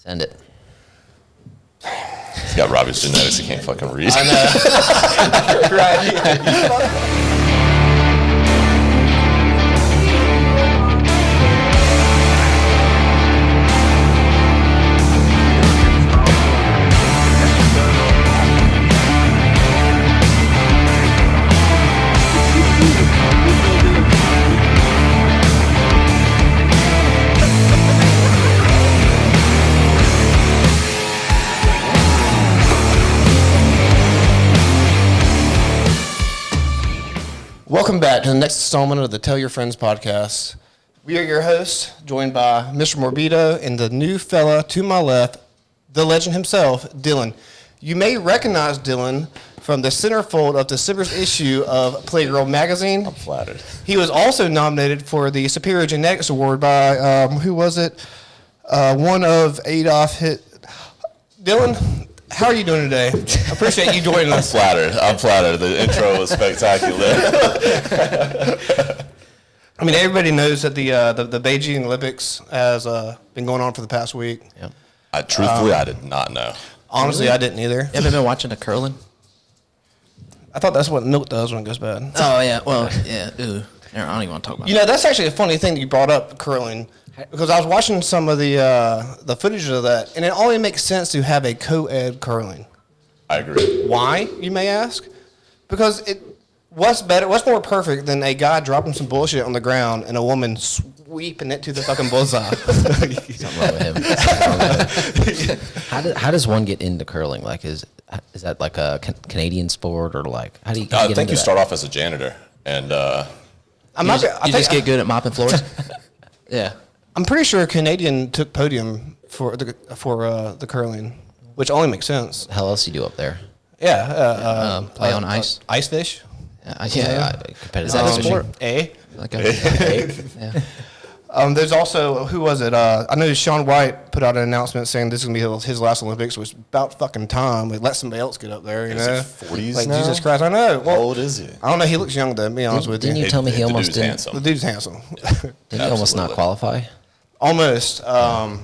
Send it. He's got Robbie's genetics. He can't fucking read. I know. Right. Welcome back to the next installment of the Tell Your Friends podcast. We are your hosts, joined by Mr. Morbido and the new fella to my left, the legend himself, Dillon. You may recognize Dillon from the centerfold of December's issue of Playgirl magazine. I'm flattered. He was also nominated for the Superior Genetics Award by, who was it? One of Adolf hit. Dillon, how are you doing today? I appreciate you joining us. I'm flattered. The intro was spectacular. I mean, everybody knows that the Beijing Olympics has been going on for the past week. Yep. Truthfully, I did not know. Honestly, I didn't either. You haven't been watching the curling? I thought that's what milk does when it goes bad. Oh, yeah. Well, yeah. Ooh. I don't even want to talk about You know, that's actually a funny thing that you brought up, curling, because I was watching some of the footage of that, and it only makes sense to have a co-ed curling. I agree. Why, you may ask? Because what's more perfect than a guy dropping some bullshit on the ground and a woman sweeping it to the fucking bullseye? Something wrong with him. How does one get into curling? Like, is that like a Canadian sport, or like how do you? I think you start off as a janitor, and you just get good at mopping floors. Yeah, I'm pretty sure a Canadian took podium for the curling, which only makes sense. How else you do up there? Yeah, play on ice. Ice fish. Competitive. Is that a sport? Like yeah. There's also, who was it? I know Shaun White put out an announcement saying this is going to be his last Olympics, which was about fucking time. Like, let somebody else get up there, you know? 40s like, now? Jesus Christ, I know. Well, how old is he? I don't know. He looks young, to be honest with you. Didn't you tell me he almost didn't? Handsome. The dude's handsome. Didn't he almost not qualify? Almost. But,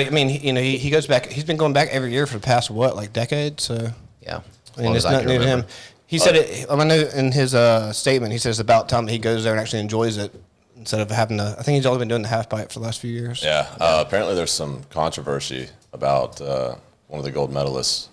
I mean, he goes back. He's been going back every year for the past, like, decade? So, yeah. I mean, it's not new to him. He said it, I know in his statement, he says it's about time that he goes there and actually enjoys it instead of having to. I think he's only been doing the half pipe for the last few years. Yeah. Apparently, there's some controversy about one of the gold medalists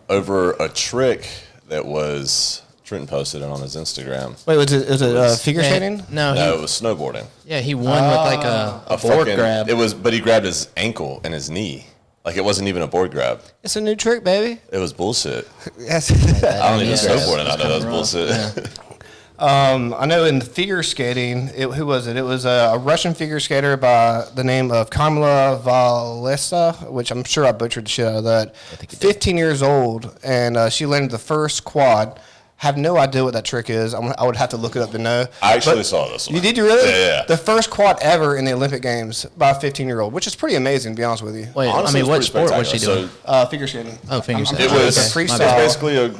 over a trick that was Trenton posted it on his Instagram. Wait, was it figure skating? No, it was snowboarding. Yeah, he won with like a board grab. But he grabbed his ankle and his knee. Like, it wasn't even a board grab. It's a new trick, baby. It was bullshit. Yes. I don't even snowboard, and I know that was bullshit. Yeah. I know in figure skating, who was it? It was a Russian figure skater by the name of Kamila Valesa, which I'm sure I butchered the shit out of that. 15 years old, and she landed the first quad. Have no idea what that trick is. I would have to look it up to know. I actually saw this one. You did you really? Yeah. The first quad ever in the Olympic Games by a 15-year-old, which is pretty amazing, to be honest with you. Wait, honestly, what sport was she doing? Figure skating. Oh, figure skating. It was freestyle. basically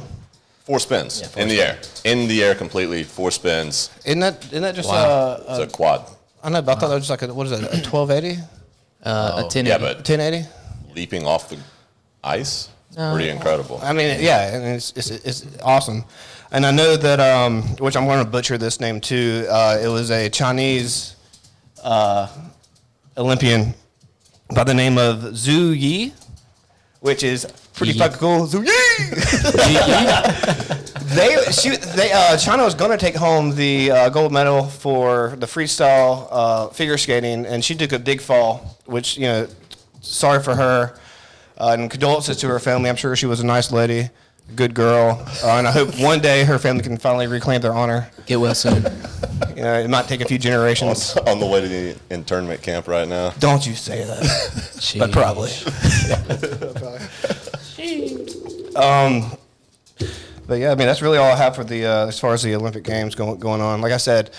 four spins in the air. In the air completely, 4 spins. Isn't that just It's a quad. I know, but I thought that was just like what is it, a 1280? A 1080. Yeah, but 1080? leaping off the ice, pretty incredible. I mean, yeah, and it's awesome. And I know that, which I'm going to butcher this name too, it was a Chinese Olympian by the name of Zhu Yi, which is pretty fucking cool. Zhu Yi! China was going to take home the gold medal for the freestyle figure skating, and she took a big fall, which, sorry for her, and condolences to her family. I'm sure she was a nice lady. Good girl, and I hope one day her family can finally reclaim their honor. Get well soon. It might take a few generations. On the way to the internment camp right now. Don't you say that, but probably. But yeah, I mean that's really all I have for the as far as the Olympic Games going on. Like I said,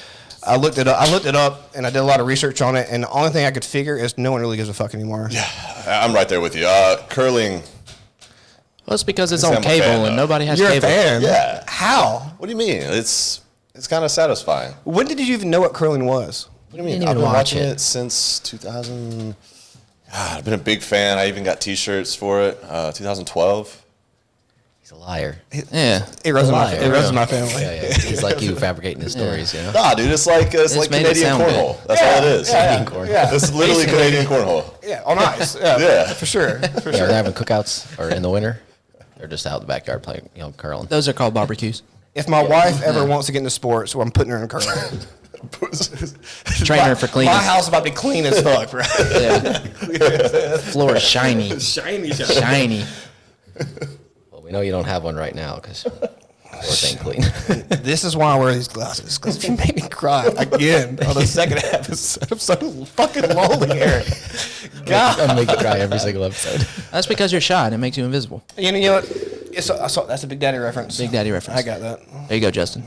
I looked it up, and I did a lot of research on it, and the only thing I could figure is no one really gives a fuck anymore. Yeah, I'm right there with you. Curling. Well, it's because it's on cable and nobody has cable. You're a fan? Yeah. How? What do you mean? It's kind of satisfying. When did you even know what curling was? What do you mean? Didn't I've even been watch watching it. it since 2000. I've been a big fan. I even got T-shirts for it. 2012. He's a liar. Yeah. It runs in my family. Yeah. He's like you fabricating his stories, you know? Nah, dude, it's like made it Canadian sound cornhole. good. That's all it is. Yeah, cornhole. yeah. It's literally Canadian cornhole. Yeah, on ice. Yeah, Yeah. for sure. Yeah, they're having cookouts or in the winter. They're just out in the backyard playing, curling. Those are called barbecues. If my wife ever wants to get into sports, well, I'm putting her in curling. Train her for cleaning. My house is about to be clean as fuck, right? Yeah. Floor is shiny. Shiny. Well, we know you don't have one right now because yours ain't clean. This is why I wear these glasses, because if you make me cry again on the second episode, I'm so fucking lonely, Eric. God. I'll make you cry every single episode. That's because you're shy and it makes you invisible. You know what? That's a Big Daddy reference. Big Daddy reference. I got that. There you go, Justin.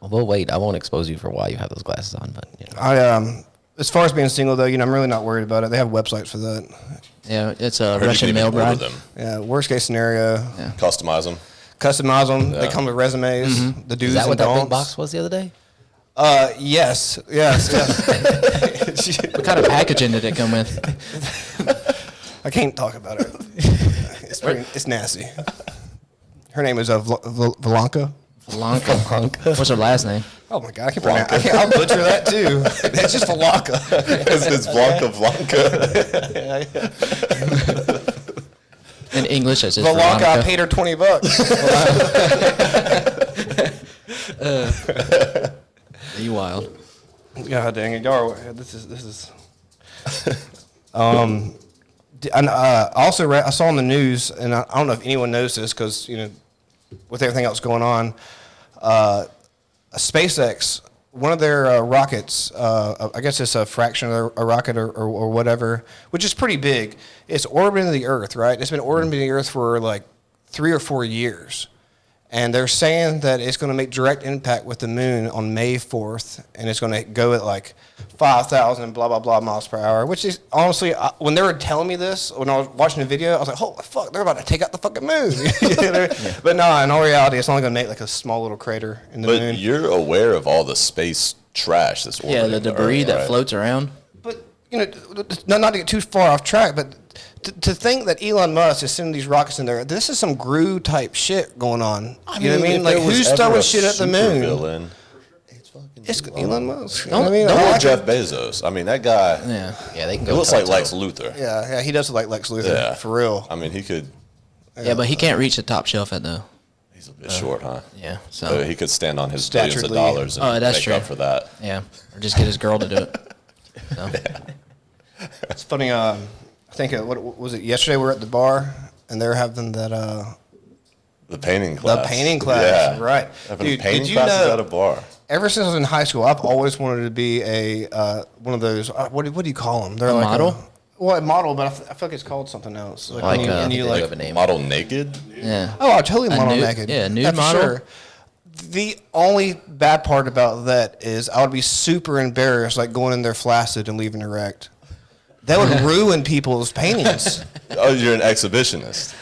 Well, we'll wait. I won't expose you for why you have those glasses on, but you know. As far as being single, though, I'm really not worried about it. They have websites for that. Yeah, it's a Heard you Russian can mail even order bride. them, Yeah, worst case scenario. Yeah. customize them. Customize them. They Yeah. come with resumes. The do's Is that and what that don'ts. big box was the other day? Yes. What kind of packaging did it come with? I can't talk about it. It's nasty. Her name is Valanka. Blanca. What's her last name? Oh my god, I can't pronounce. I'll butcher that too. It's just Valanka. It's Blanca. In English, it's just Valanka, I Veronica. paid her $20. Are you wild? God dang it, y'all. This is. I saw on the news, and I don't know if anyone knows this because with everything else going on, SpaceX, one of their rockets, I guess it's a fraction of a rocket or whatever, which is pretty big. It's orbiting the Earth, right? It's been orbiting the Earth for like 3 or 4 years. And they're saying that it's going to make direct impact with the moon on May 4th, and it's going to go at like 5,000 blah, blah, blah miles per hour, which is honestly, when they were telling me this, when I was watching the video, I was like, holy fuck, they're about to take out the fucking moon. But no, in all reality, it's only going to make like a small little crater in the But moon. you're aware of all the space trash that's Yeah, orbiting the debris Earth, that right? floats around. But, not to get too far off track, but to think that Elon Musk is sending these rockets in there, this is some Gru type shit going on. You know what I mean? if Like, there was who's ever throwing a shit at the moon? supervillain, It's Elon Musk. You know what I mean? Don't I let like Jeff him. Bezos. I mean, that guy. Yeah. Yeah, they can He go. looks like toe-to-toe. Lex Luthor. Yeah, he does look like Lex Luthor, Yeah. for real. I mean, he could. Yeah, but he can't reach the top shelf at the. He's a bit short, huh? Yeah. So So. he could stand on his billions of Staturedly. dollars and Oh, that's make true. up for that. Yeah. Or just get his girl to do it. So. It's funny. I think what was it? Yesterday we were at the bar and they were having that. The painting class. The painting class, Yeah. right? Having Dude, painting did you classes know- at a bar. Ever since I was in high school, I've always wanted to be a one of those. What do you call them? They're A like model? Well, a model, but I feel like it's called something else. Like, Like, and I think you they like. have a name. Model naked? Yeah. Oh, I totally A model nude- naked. yeah, nude for model? Sure. The only bad part about that is I would be super embarrassed, like going in there flaccid and leaving erect. That would ruin people's paintings. Oh, you're an exhibitionist.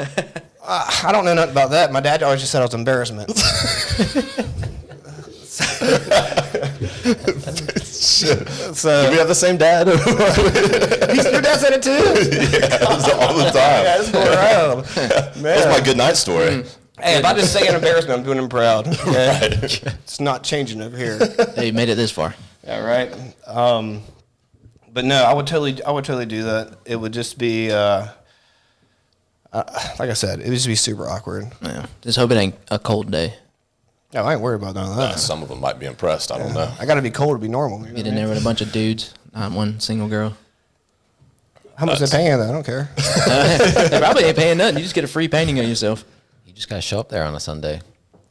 I don't know nothing about that. My dad always just said I was embarrassment. So Do we have the same dad? your dad said it too. All the time. Yeah, it's going around. That's my good night story. Hey, if I just say an embarrassment, I'm doing him proud. Okay? It's not changing over here. Hey, you made it this far. Yeah, right. But no, I would totally do that. It would just be, like I said, it would just be super awkward. Yeah. Just hope it ain't a cold day. No, I ain't worried about none of that. Some of them might be impressed. I don't know. I got to be cold to be normal. You know Get what in I there mean? with a bunch of dudes, not one single girl. How much they paying that? I don't care. They probably ain't paying nothing. You just get a free painting of yourself. You just gotta show up there on a Sunday.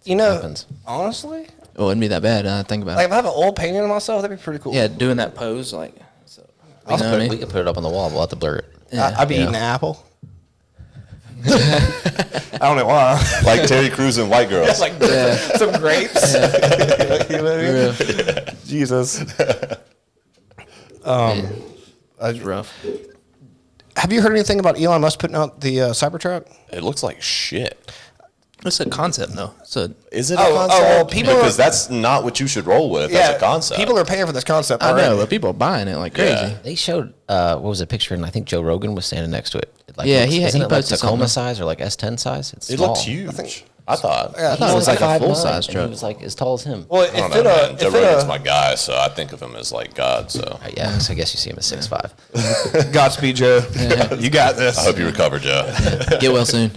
You know, Happens. honestly, Oh, it wouldn't be that bad. Think about like it. if I have an old painting of myself, that'd be pretty cool. Yeah, doing that pose, like. So, We you could know what I put- we mean? could put it up on the wall. We'll have to blur it. Yeah. I'd be Yeah. eating an apple. I don't know why. Like Terry Crews and White Girls. Like some grapes. You know what I mean? Jesus. It's rough. Have you heard anything about Elon Musk putting out the Cybertruck? It looks like shit. It's a concept, though. So Is it a concept? well, people because are- that's not what you should roll with as a concept. People are paying for this concept. I already. know, but people are buying it like crazy. Yeah. They showed what was a picture, and I think Joe Rogan was standing next to it. Like, Yeah, isn't he it like posted Tacoma something. size or like S10 size? It's It small. looked huge. I thought. I thought it was like a 5'9", full-size and truck. He was like as tall as him. Well, I if don't it know, man. Joe if Rogan's it my guy, so I think of him as like God. So Yeah, so I guess you see him as 6'5". Godspeed, Joe. You got this. I hope you recover, Joe. Get well soon.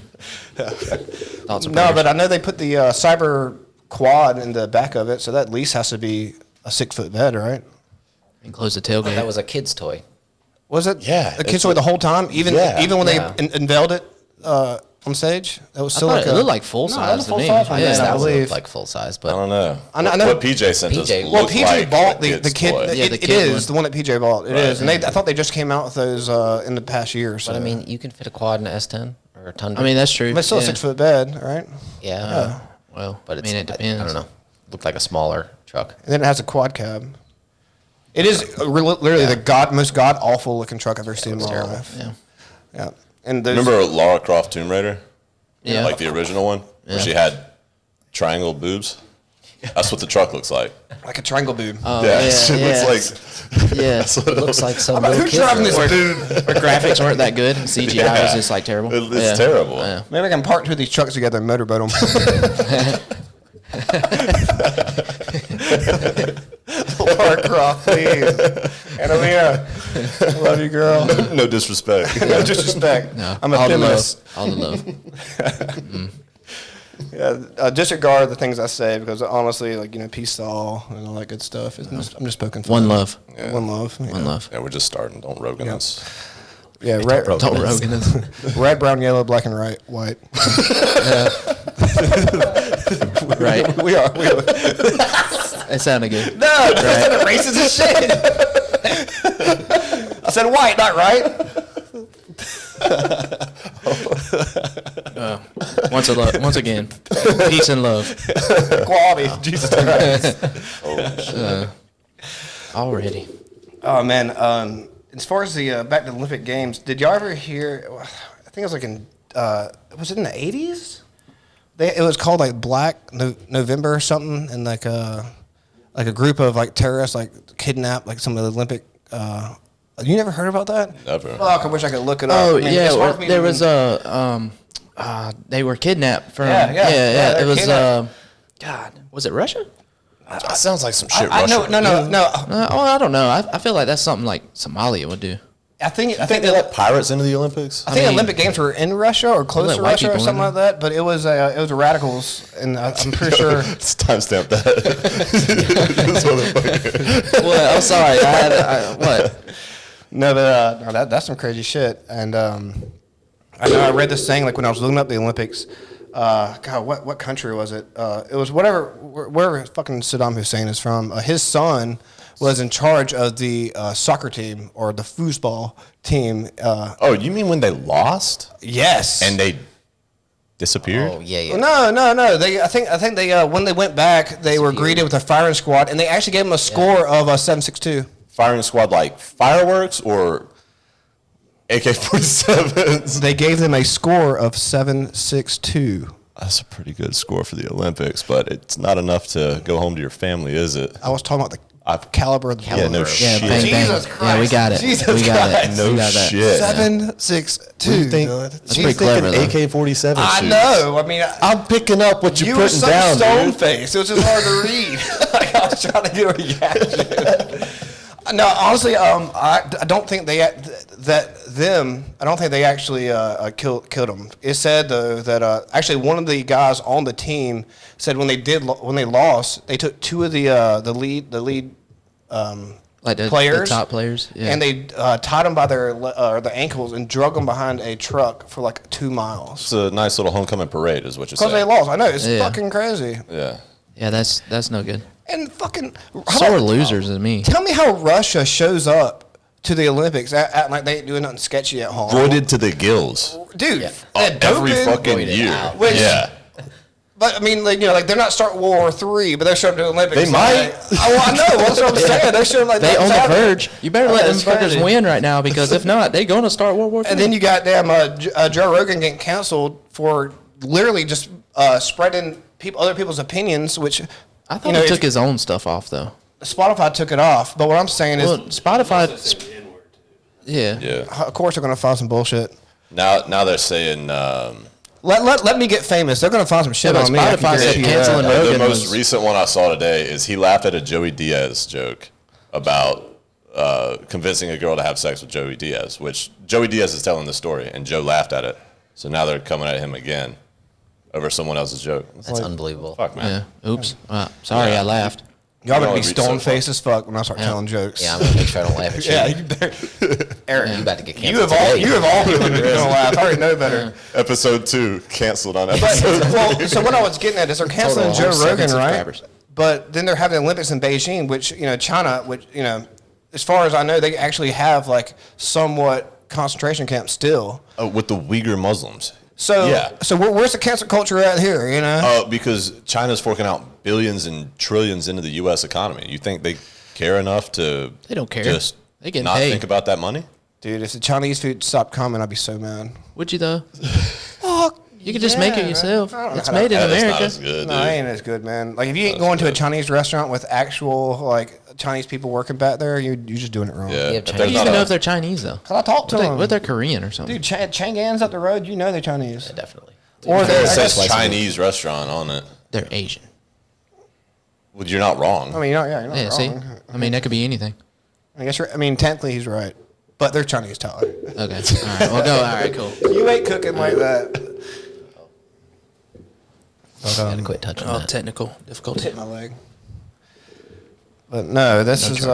Thoughts and No, prayers. but I know they put the cyber quad in the back of it, so that at least has to be a 6-foot bed, right? And close the tailgate. That was a kid's toy. Was it? Yeah, The kids it's toy the whole time, even when Yeah. they unveiled it on stage. That was I still thought like it looked like full No, size that's to full me. size one, Yeah. man, I That believe. looked like full size, but I don't know. I know- What PJ sent us. PJ Well, looked PJ like bought a the kid's kid. toy. Yeah, It the it kid is one. the one that PJ bought. It Right. is, and I thought they just came out with those in the past year. So I mean, you can fit a quad in an S10 or a Tundra. I mean, that's true. but it's still a Yeah. 6-foot bed, right? yeah, Well, but I it's, mean, it depends. I don't know. Looked like a smaller truck. And then it has a quad cab. It is literally the most god awful looking truck I've ever seen in my terrible. life. Yeah. Yeah, and those, Remember Lara Croft Tomb Raider? Yeah. Like the original one, where she had triangle boobs. That's what the truck looks like. like a triangle boob. Oh, Yeah, yeah, it looks like. yeah. That's what It looks like some Who's little kid. driving this drove. dude? Our graphics weren't that good. CGI was just like terrible. It's terrible. Yeah. Maybe I can park two of these trucks together and motorboat them. Laura Croft, please. Annalena, I love you, girl. No disrespect. No disrespect. No, I'm a all feminist. The love. All the love. Yeah, disregard the things I say because honestly, like peace to all and all that good stuff. I'm just poking fun. One love. Yeah. One love. One love. Yeah, we're just starting. Don't Rogan Yeah. us. Yeah, red, Don't Rogan us. red, brown, yellow, black, and white. Right. We are. It sounded good. No, I said racist as shit. I said white, not right. Once again, peace and love. Quality. Jesus Christ. Already. Oh man. As far as the back to the Olympic Games, did y'all ever hear? I think it was like in was it in the 80s? It was called like Black November or something, and like a group of like terrorists like kidnapped like some of the Olympic. You never heard about that? Never. Fuck! I wish I could look it up. Oh I mean, yeah, it's hard for me there to was even- they were kidnapped from. Yeah, It they're was kidnapped. God, was it Russia? That sounds like some shit. I Russia no. would do. I don't know. I feel like that's something like Somalia would do. I think I think they let pirates into the Olympics. I think mean- Olympic Games were in Russia or close let to white Russia or people in something like that. But it was radicals, and I'm pretty sure. Let's timestamp that. This motherfucker. What? I'm sorry. What? No, but no, that's some crazy shit. And I know I read this thing like when I was looking up the Olympics. God, what country was it? It was wherever fucking Saddam Hussein is from. His son was in charge of the soccer team or the foosball team. Oh, you mean when they lost Yes. and they disappeared? Oh yeah. No. I think they when they went back, they were greeted with a firing squad, and they actually gave them a score of 762. Firing squad like fireworks or AK-47s? They gave them a score of 762. That's a pretty good score for the Olympics, but it's not enough to go home to your family, is it? I was talking about the caliber of the Yeah, no Caliber. Yeah, shit. bang, bang. Jesus Yeah, we got it. Christ. We got it. Jesus No we got that. shit. 762. You think, That's pretty clever, though. AK-47 I shoots. know. I mean, I'm picking up what you you're were putting so down, stone dude. faced. It was just hard to read. Like, I was trying to get a reaction. No, honestly, I don't think they I don't think they actually killed them. It said though that actually one of the guys on the team said when they lost, they took two of the lead Like the players, top players. Yeah. and they tied them by the ankles and drug them behind a truck for like 2 miles It's a nice little homecoming parade, is what you're because saying. they lost. I know it's Yeah. fucking crazy. Yeah. Yeah, that's no good. And fucking Sore losers is me. Tell me how Russia shows up to the Olympics acting like they ain't doing nothing sketchy at home. Roided to the gills. Dude, Yeah. they're Every doping. fucking Roided year. out. Which- Yeah. But I mean, like they're not starting World War III, but they're showing up to the Olympics. They might. I know. That's what I'm saying. They're showing like They on the Saturday. verge. You better let them That's fuckers crazy. win right now because if not, they're going to start World War III. And then you got Joe Rogan getting canceled for literally just spreading other people's opinions, which I thought he took his own stuff off though. Spotify took it off. But what I'm saying is, Spotify. Yeah. Of course, they're gonna find some bullshit. Now they're saying. Let me get famous. They're gonna find some shit on me. Spotify said canceling The Rogan. most recent one I saw today is he laughed at a Joey Diaz joke about convincing a girl to have sex with Joey Diaz, which Joey Diaz is telling the story, and Joe laughed at it. So now they're coming at him again over someone else's joke. That's unbelievable. Fuck, man. Yeah. Oops. Sorry, I laughed. Y'all You gonna be only reach stone so far. faced as fuck when I start telling jokes. Yeah, I'm gonna make sure I don't laugh at you. Eric, You about to get you canceled have all people that are gonna laugh. I already know better. Episode 2 canceled on But, episode. well, so what I was getting at is they're canceling Joe Total, Rogan, 7 right? subscribers. But then they're having the Olympics in Beijing, which China, which as far as I know, they actually have like somewhat concentration camps still. With the Uyghur Muslims. So Yeah. so where's the cancel culture at here? Because China's forking out billions and trillions into the U.S. economy. You think they care enough to? They don't care. Just They getting not paid. think about that money. Dude, if the Chinese food stopped coming, I'd be so mad. Would you though? Fuck. You could just make it yourself. I don't know It's how to- made in That's not America. as good, No, dude. it ain't as good, man. Like if you ain't going to a Chinese restaurant with actual like Chinese people working back there, you're just doing it wrong. Yeah. Yeah, If Chinese- there's You not even know a- if they're Chinese though. Cause I talked to them. What they're Korean or something. Dude, Chang'an's up the road. You know they're Chinese. Yeah, definitely. Or It they're, says Twice a week. Chinese restaurant on it. They're Asian. Well, you're not wrong. I mean, you're not Yeah, see? wrong. I mean, that could be anything. I guess technically he's right, but they're Chinese, Tyler. Okay. All right. Well, go. All right. Cool. You ain't cooking like that. Gotta quit touching Oh, that. technical difficulty. Hit my leg. But no, this is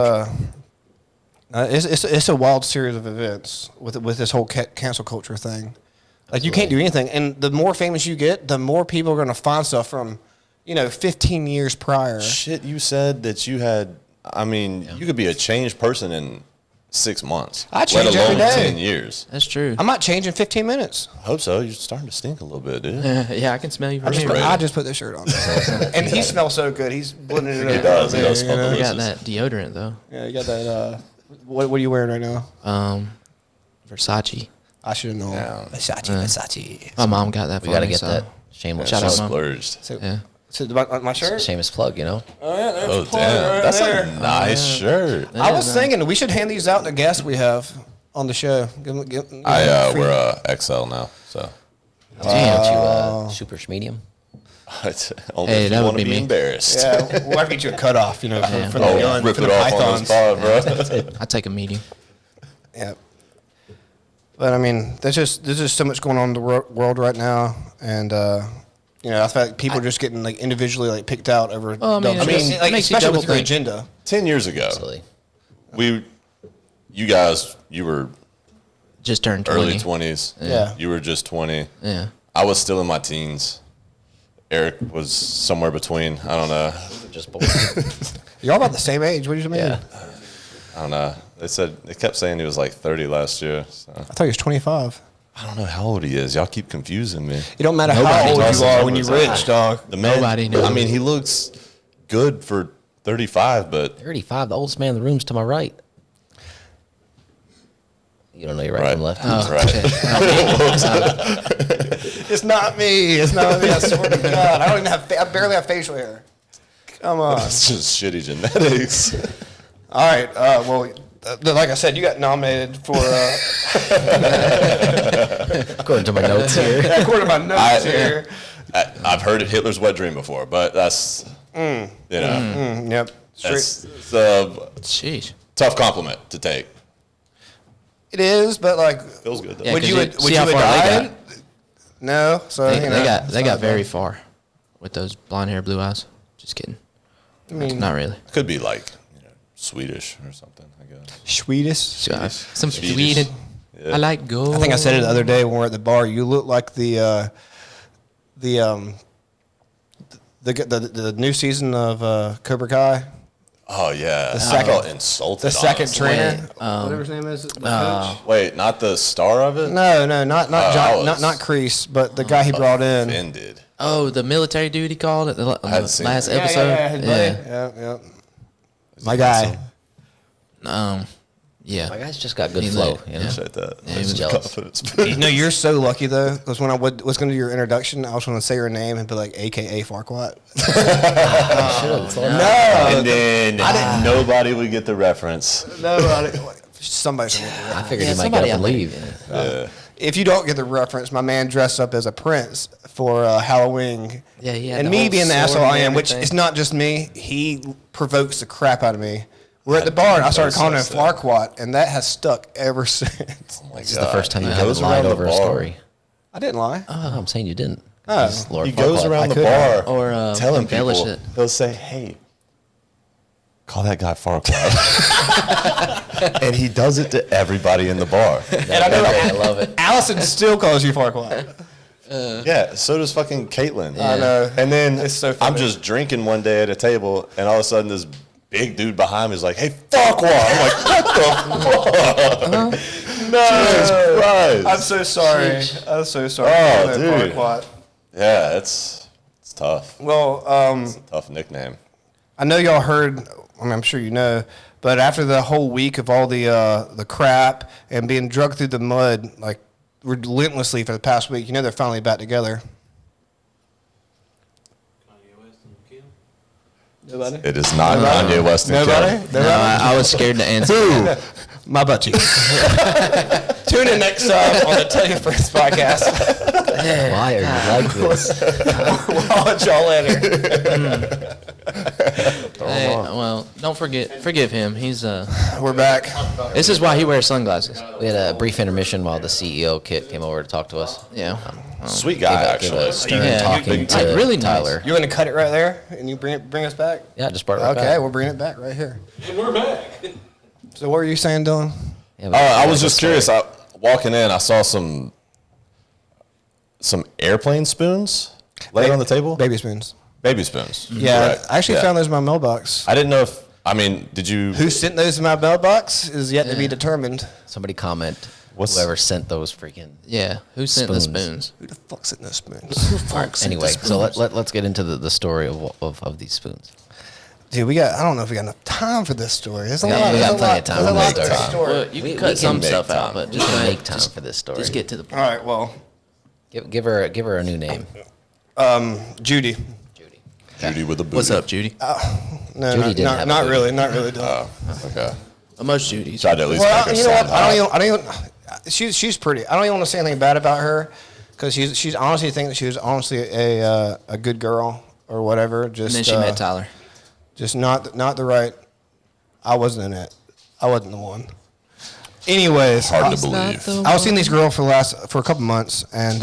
it's a wild series of events with this whole cancel culture thing. Like you can't do anything, and the more famous you get, the more people are going to find stuff from 15 years prior. Shit, you said that you had. I mean, you could be a changed person in 6 months. I change let alone every day. 10 years. That's true. I might change in 15 minutes. I hope so. You're starting to stink a little bit, dude. Yeah, I can smell you from here. ready. I just put this shirt on, and he smells so good. He's blending it He up. does. He over does there, smell We got delicious. that deodorant though. Yeah, you got that. What are you wearing right now? Versace. I should have known. Yeah. Versace. My mom got that for We gotta me, get so- that shameless Shout plug. out, Mom. Splurged. So, Yeah. so my shirt. Shameless plug, Oh, damn. That's a nice shirt. I was thinking we should hand these out to guests we have on the show. Give them free. We're XL now, so. Damn, you super medium. Only Hey, if that you would want to be be me. embarrassed. Yeah, we'll have to get you a cutoff, for the Oh, gun, rip for it the off on pythons. the spot, bro. I take a medium. Yeah. But I mean, there's just so much going on in the world right now, and I feel like people are just getting like individually like picked out over. Oh, I mean, dumb it shit. makes- like, makes you especially double with your think. agenda. 10 years ago, Absolutely. you guys, you were Just turned 20. early 20s. Yeah. You were just 20. Yeah. I was still in my teens. Eric was somewhere between. I don't know. Just born. You're all about the same age. What do you mean? Yeah. I don't know. They kept saying he was like 30 last year. So. I thought he was 25. I don't know how old he is. Y'all keep confusing me. It don't matter Nobody how old knows you the are when you're numbers. rich, dog. The man, Nobody knows. I mean, he looks good for 35, but 35, the oldest man in the room's to my right. You don't know your right, right. from left. Oh, Right. It's not me. It's not me. I swear to God. I don't even have. I barely have facial hair. Come on. It's just shitty genetics. All right. Well, like I said, you got nominated for. According to my notes here. According to my notes here. I've heard of Hitler's wet dream before, but that's Yep. Straight. it's a Jeez. tough compliment to take. It is, but like, Feels good though. Yeah, would 'cause you you- would see you how have far they died? No. So They, you know, they got it's they not got very bad. far with those blonde hair, blue eyes. Just kidding. I mean, Not really. Could be like Swedish or something, I guess. Swedish. Some Swedish. Sweden. Yeah. I like gold. I think I said it the other day when we were at the bar. You look like the new season of Cobra Kai. Oh yeah, I second- felt insulted. The second honestly. trainer, Wait, whatever his name is, the coach. Wait, not the star of it. No, not I John, was- not Crease, but the guy he brought in. Offended. Oh, the military dude he called at the hadn't seen last it. Yeah, episode. his buddy. Yeah. My guy. Yeah. My guy's just got good He flow. lit, You know? yeah. Appreciate that. Yeah, he That's was the jealous. confidence. No, you're so lucky though, because when I was going to do your introduction, I was going to say your name and be like, AKA Farquaad. And then nobody would get the reference. No, somebody's going to get the I reference. figured Yeah, he might get somebody up and out leave. If you don't get the reference, my man dressed up as a prince for Halloween. Yeah, he had and the me whole being the sword asshole and I am, which everything. it's not just me, he provokes the crap out of me. We're at the bar, and I started calling him Farquaad, and that has stuck ever since. This is the first time you He haven't goes lied around the over a bar. story. I didn't lie. Oh, I'm saying you didn't. Oh. He's Lord He goes Farquaad. around the could bar Or, telling embellish people. it. He'll say, "Hey, call that guy Farquaad," and he does it to everybody in the bar. And I know I love it. Allison still calls you Farquaad. Yeah, so does fucking Caitlin. I know. And then It's so I'm funny. just drinking one day at a table, and all of a sudden this big dude behind me is like, "Hey, Farquaad!" I'm like, "What the fuck?" Jesus Christ. I'm so sorry. I'm so sorry. Oh, No, dude. Farquaad. Yeah, it's tough. Well, Tough nickname. I know y'all heard. I mean, I'm sure you know, but after the whole week of all the crap and being drugged through the mud like relentlessly for the past week, you know they're finally back together. Nobody. It is not Kanye West and Nobody. Kim. No, I was scared to answer. My butt cheeks. Tune in next time on the Tell Your Friends podcast. Why are you like this? I'll let y'all later. Hey, well, don't forgive him. He's We're back. This is why he wears sunglasses. We had a brief intermission while the CEO Kit came over to talk to us. Yeah. Sweet guy, Gave actually. a stern Yeah, talking like, to really nice. Tyler. You're gonna cut it right there, and you bring us back. Yeah, just brought it right Okay, back. we'll bring it back right here. And we're back. So what were you saying, Dillon? Yeah, but I that's was a just story. curious. Walking in, I saw some airplane spoons laying on the table. Baby spoons. Baby spoons. Yeah, Correct. I actually Yeah. found those in my mailbox. I didn't know if. I mean, did you? Who sent those in my mailbox is yet to be determined. Somebody comment. What's- Whoever sent those freaking. Yeah. Who sent Spoons. the spoons? Who the fuck sent those spoons? All right, anyway, so let's get into the story of these spoons. Dude, I don't know if we got enough time for this story. There's a We got- lot. we there's got a plenty lot- of time. there's a We'll lot make to the time. story. Well, you We can cut some make stuff time. out, but just We go can ahead. make time for this story. Just get to the point. All right, well, Give her a new name. Judy. Judy. Judy with a booty. What's up, Judy? No, Judy didn't have a not booty. really, not really. Dillon. Okay. Most Judys. Tried to at least Well, make her you know what? sound hot. I don't even. She's pretty. I don't even want to say anything bad about her, because she's honestly think that she was honestly a good girl or whatever. Just And then she met Tyler. Just not the right. I wasn't in it. I wasn't the one. Anyways, Hard to believe. I was seeing these girls for a couple months, and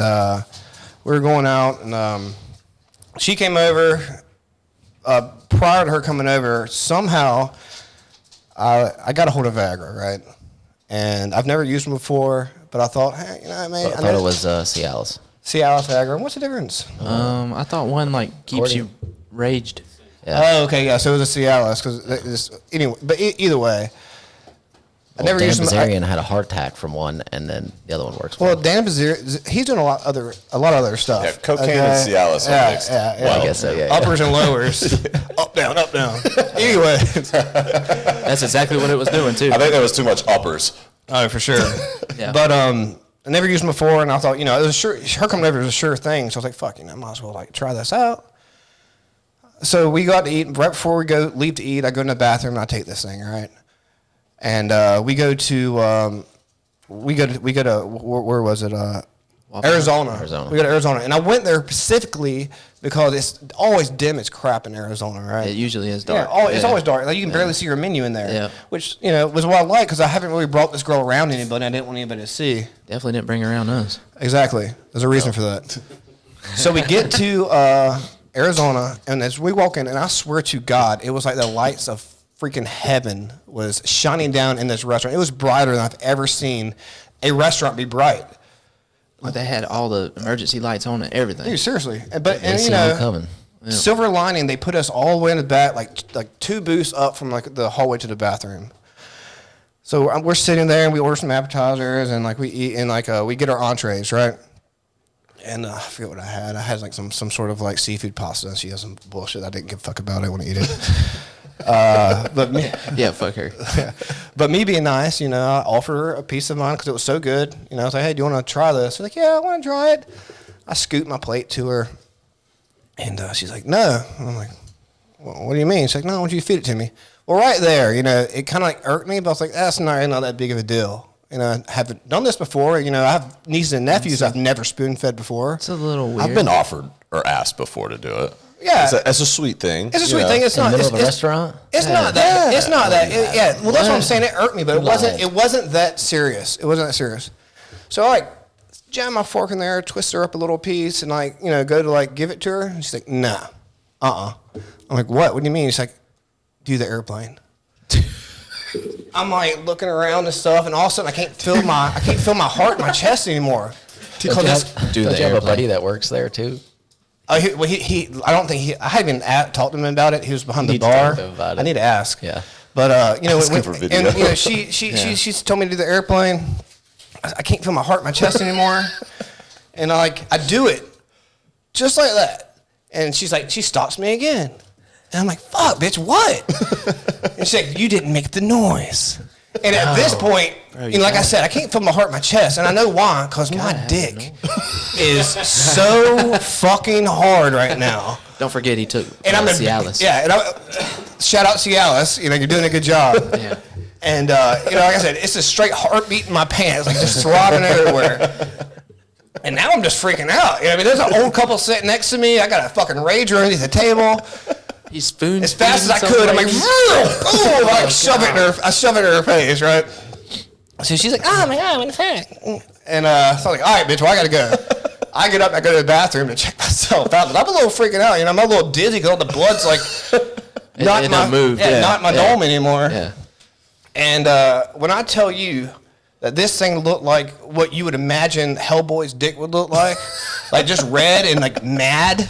we were going out, and she came over. Prior to her coming over, somehow I got a hold of Viagra, right? And I've never used them before, but I thought, hey, you know what I mean? I thought it was Cialis. Cialis, Viagra. What's the difference? I thought one like keeps you raged. Yeah. Oh, okay, yeah. So it was a Cialis, because anyway. But either way, I Well, never Dan used them. Bazarian had a heart attack from one, and then the other one works. Well, fine. Dan Bazir, he's doing a lot of other stuff. Yeah, cocaine and Cialis are Yeah, mixed. yeah, yeah. Well, I guess so. Yeah. Uppers and lowers, up down, up down. Anyway, That's exactly what it was doing too. I think there was too much uppers. oh for sure. Yeah. But I never used them before, and I thought, it was her coming over was a sure thing. So I was like, fuck, I might as well like try this out. So we got to eat right before we leave to eat. I go in the bathroom and I take this thing, right? And we go to where was it? Arizona. Arizona. We go to Arizona, and I went there specifically because it's always dim as crap in Arizona, right? It usually is Yeah, dark. it's always dark. Like you can barely see your menu in there. Yeah. Which was what I like, because I haven't really brought this girl around anybody. I didn't want anybody to see. Definitely didn't bring around us. Exactly. There's a reason for that. So we get to Arizona, and as we walk in, and I swear to God, it was like the lights of freaking heaven was shining down in this restaurant. It was brighter than I've ever seen a restaurant be bright. Like they had all the emergency lights on and everything. Dude, seriously. And They see them coming. silver lining, they put us all the way in the back, like 2 booths up from like the hallway to the bathroom. So we're sitting there, and we order some appetizers, and like we eat, and like we get our entrees, right? And I forget what I had. I had like some sort of like seafood pasta. She has some bullshit I didn't give a fuck about. I want to eat it. But me, Yeah, fuck her. but me being nice, I offered her a piece of mine because it was so good. I was like, hey, do you want to try this? She's like, yeah, I want to try it. I scoot my plate to her, and she's like, no. I'm like, well, what do you mean? She's like, no, I want you to feed it to me. Well, right there, it kind of like irked me, but I was like, that's not that big of a deal. I haven't done this before. I have nieces and nephews I've never spoon fed before. It's a little weird. I've been offered or asked before to do it. Yeah. It's a sweet thing. It's a sweet thing. It's In not the middle it's, of a restaurant. It's not that. It's not that. Yeah. Well, that's what I'm saying. It irked me, but it wasn't that serious. It wasn't that serious. So I jam my fork in there, twist her up a little piece, and go to give it to her. And she's like, nah, I'm like, what? What do you mean? She's like, do the airplane. I'm like looking around and stuff, and all of a sudden I can't feel my heart in my chest anymore. Don't you have a buddy that works there too? I don't think I hadn't even talked to him about it. He was behind the Need to bar. talk to him about it. I need to ask. Yeah. But Ask him for video. and she's told me to do the airplane. I can't feel my heart in my chest anymore, and I do it just like that. And she's like, she stops me again, and I'm like, fuck, bitch, what? And she's like, you didn't make the noise. And at this point, like I said, I can't feel my heart in my chest, and I know why, because my dick is so fucking hard right now. Don't forget he took Cialis. Yeah, and shout out Cialis. You're doing a good job. Yeah. And like I said, it's a straight heartbeat in my pants, like just throbbing everywhere. And now I'm just freaking out. There's an old couple sitting next to me. I got a fucking rager underneath the table. He spoon As fast as I could, I'm like, boom, I shove it in her face, right? So she's like, oh my God, what the heck? And so I'm like, all right, bitch, well, I gotta go. I get up, I go to the bathroom to check myself out, but I'm a little freaking out. I'm a little dizzy because all the blood's not my dome anymore. Yeah. And when I tell you that this thing looked like what you would imagine Hellboy's dick would look like just red and mad.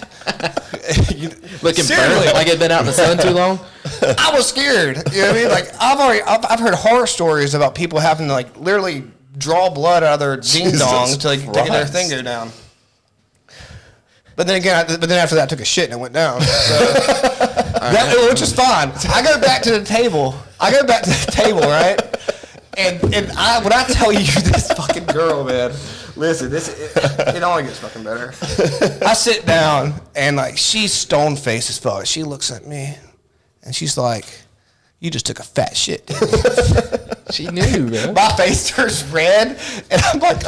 Looking burnt, like it'd been out in the sun too long. I was scared. You know what I mean? I've heard horror stories about people having to literally draw blood out of their ding dong to get their finger down. But then after that, I took a shit and it went down. So, which is fine. I go back to the table, right? And when I tell you this fucking girl, man, listen, it only gets fucking better. I sit down and she's stone faced as fuck. She looks at me and she's like, "You just took a fat shit." She knew, man. My face turns red, and I'm like,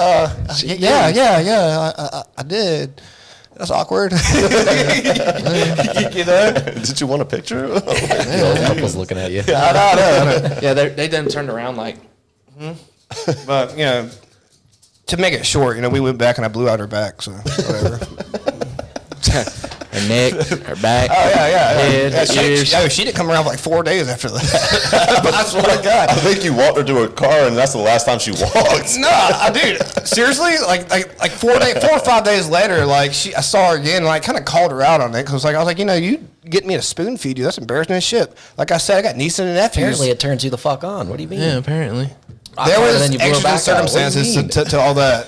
yeah, I did. That's awkward. Did you want a picture? The old couple's looking at you. I know. Yeah, they done turned around like. But to make it short, we went back and I blew out her back, so whatever. Her neck, her back. Oh yeah. Head, ears. She didn't come around for 4 days after that. I swear to God. I think you walked her to her car, and that's the last time she walked. No, dude, seriously, like 4 or 5 days later, I saw her again, and I kind of called her out on it because I was like, you get me to spoon feed you, that's embarrassing as shit. Like I said, I got nieces and nephews. Apparently, it turns you the fuck on. What do you mean? Yeah, apparently. There was then you blew it extra back out. What do you circumstances to all that.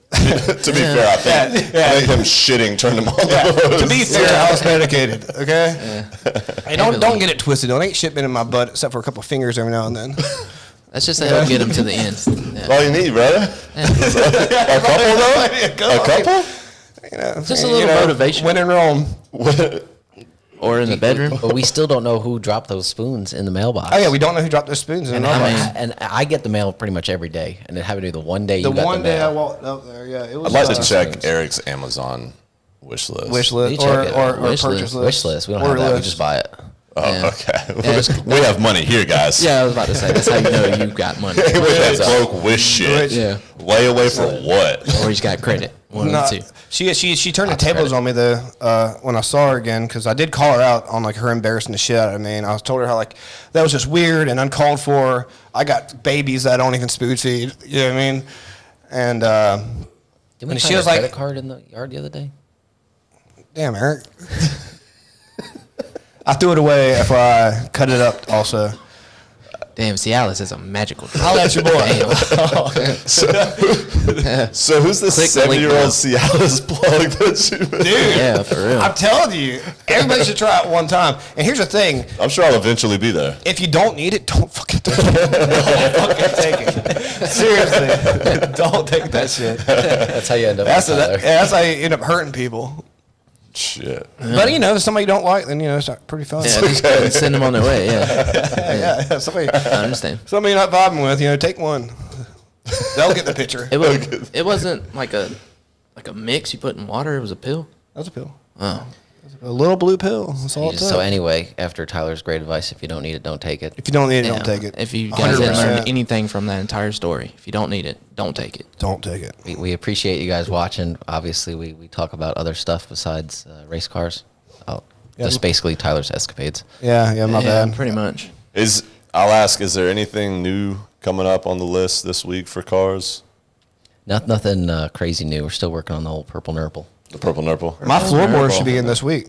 To be fair, I think him shitting turned him on. To be fair, I was medicated. Okay. Hey, don't get it twisted. There ain't shit been in my butt except for a couple of fingers every now and then. That's just to help get him to the end. Yeah. All you need, brother. A couple though. A couple. Just a little motivation. When in Rome. Or in the bedroom. But we still don't know who dropped those spoons in the mailbox. Oh yeah, we don't know who dropped those spoons in the mailbox. And I get the mail pretty much every day, and it happened to be the one day you got the mail. The one day I walked up there, yeah, it was. I'd like to check Eric's Amazon wish list. Wish You list check it. or Wish purchase list. Wish list. We don't have that. We just buy it. Oh, Yeah. okay. We have money here, guys. Yeah, I was about to say that's how you know you got money. With that broke wish shit. Yeah. Lay away for what? Or he's got credit. One No, of the two. she turned the tables on me though when I saw her again because I did call her out on her embarrassing the shit out of me, and I told her how that was just weird and uncalled for. I got babies that I don't even spoon feed. You know what I mean? And Did we and find she was a like, credit card in the yard the other day? "Damn, Eric." I threw it away after I cut it up. Also, Damn, Cialis is a magical drug. I'll let your boy. So who's the Click the link 70-year-old Cialis plug that you made? Dude, Yeah, for real. I'm telling you, everybody should try it one time. And here's the thing: I'm sure I'll eventually be there. if you don't need it, don't fucking take it. Don't fucking take it. Seriously, don't take that shit. That's how you end up. That's how you end up hurting people. Shit. But if somebody you don't like, then it's pretty fun. Yeah, just send them on their way. Yeah, yeah, somebody I understand. you're not vibing with, take one. They'll get the picture. It wasn't like a mix you put in water. It was a pill. That's a pill. Oh, A little blue pill. That's all it took. So anyway, after Tyler's great advice, if you don't need it, don't take it. If you don't need it, yeah. don't take it. If you guys didn't 100%. learn anything from that entire story, if you don't need it, don't take it. Don't take it. We appreciate you guys watching. Obviously, we talk about other stuff besides race cars. Oh, just basically Tyler's escapades. Yeah, my bad. Pretty much. I'll ask, is there anything new coming up on the list this week for cars? Nothing crazy new. We're still working on the old purple nurple. The purple nurple? My floorboard should be in this week.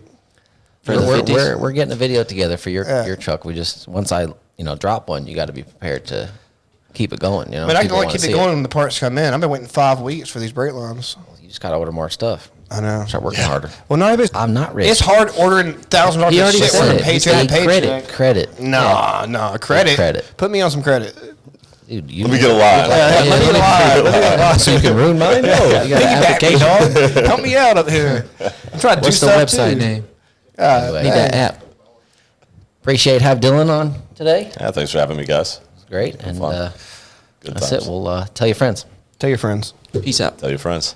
For the 50s? We're getting a video together for your Yeah. truck. We just once I drop one, you got to be prepared to keep it going. But I can People only wanna keep see it going when the parts come in. I've been waiting 5 weeks for these brake lines. You just got to order more stuff. I know. Start working harder. Well, not everybody's. I'm not rich. It's hard ordering $1,000 He of already shit. said Ordering it. paycheck He to said paycheck. Credit. No, credit. Credit. Put me on some credit. Dude, you Let me get a line. Let me get a line. Let me get a line. so you can ruin mine. No, you got an Piggyback me, application. dog. Help me out up here. I'm trying to What's do the stuff website too. name? Anyway, Need that app. appreciate have Dillon on today. Yeah, thanks for having me, guys. It's great, and Fun. Good that's times. it. We'll tell your friends. Tell your friends. Peace out. Tell your friends.